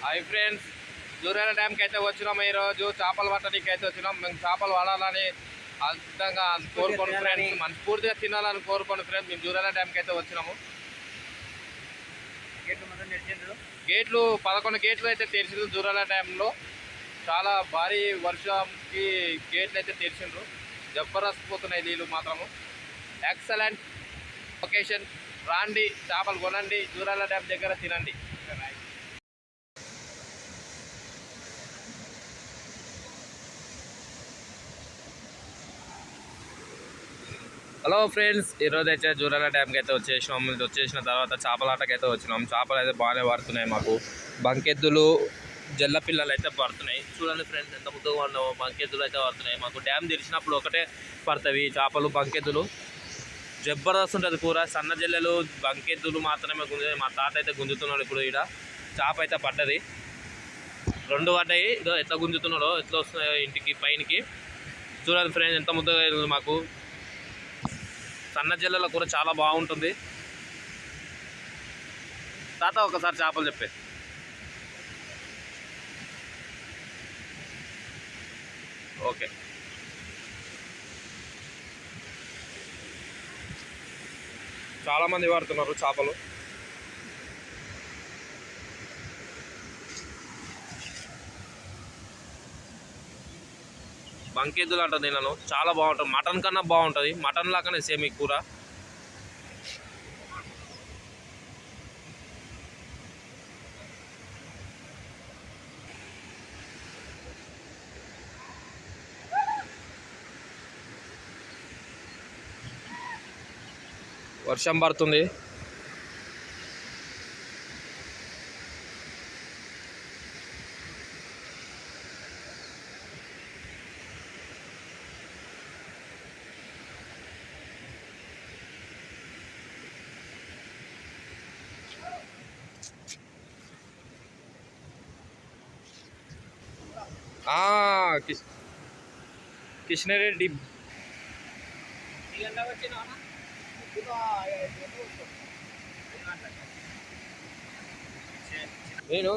Hi friends, Jurala డ్యామ్కి అయితే వచ్చినాము. ఈరోజు చేపలు పట్టడానికి అయితే వచ్చినాం. మేము చేపలు పడాలని అర్థంగా కోరుకోండి ఫ్రెండ్స్, మనస్ఫూర్తిగా తినాలని కోరుకోండి ఫ్రెండ్స్. మేము జూరాల డ్యామ్కి అయితే వచ్చినాము. గేట్లు 11 గేట్లు అయితే తెరిచిండ్రు. జూరాల డ్యాంలో చాలా భారీ వర్షంకి గేట్లు అయితే తెరిచిండ్రు. జబర్దస్త్ పోతున్నాయి నీళ్ళు మాత్రము. Excellent location. రాండి, చేపలు కొనండి, జూరాల డ్యామ్ దగ్గర తినండి. హలో ఫ్రెండ్స్, ఈరోజు అయితే జూరాల డ్యామ్కి అయితే వచ్చేసినాం. వచ్చేసిన తర్వాత చేపలాటకి అయితే వచ్చినాం. చేపలు అయితే బాగానే పడుతున్నాయి. మాకు బంకెద్దులు, జల్ల పిల్లలు అయితే పడుతున్నాయి. చూడండి ఫ్రెండ్స్, ఎంత ముద్దుగా ఉన్నామో. బంకెద్దులు అయితే పడుతున్నాయి. మాకు డ్యామ్ తెరిచినప్పుడు ఒకటే పడతాయి చేపలు, బంకెద్దులు. జబర్దస్త్ ఉంటుంది కూర. సన్న జల్లెలు, బంకెద్దులు మాత్రమే గుంజు. మా తాత అయితే గుంజుతున్నాడు. ఇప్పుడు ఇక్కడ చేప అయితే పడ్డది. 2 పడ్డాయి. ఇదో ఎట్లా గుంజుతున్నాడో, ఎట్లా వస్తున్నాయో ఇంటికి పైనకి. చూడండి ఫ్రెండ్స్, ఎంత ముద్దగా మాకు. సన్న జల్లెల కూర చాలా బాగుంటుంది. తాత ఒకసారి చేపలు చెప్పే. ఓకే, చాలామంది వాడుతున్నారు చేపలు. బంకెద్దులు అంటుంది నేను, చాలా బాగుంటుంది. మటన్ కన్నా బాగుంటుంది. మటన్ లాగానే సేమ్ ఈ కూర. వర్షం పడుతుంది. కృష్ణారెడ్డి నేను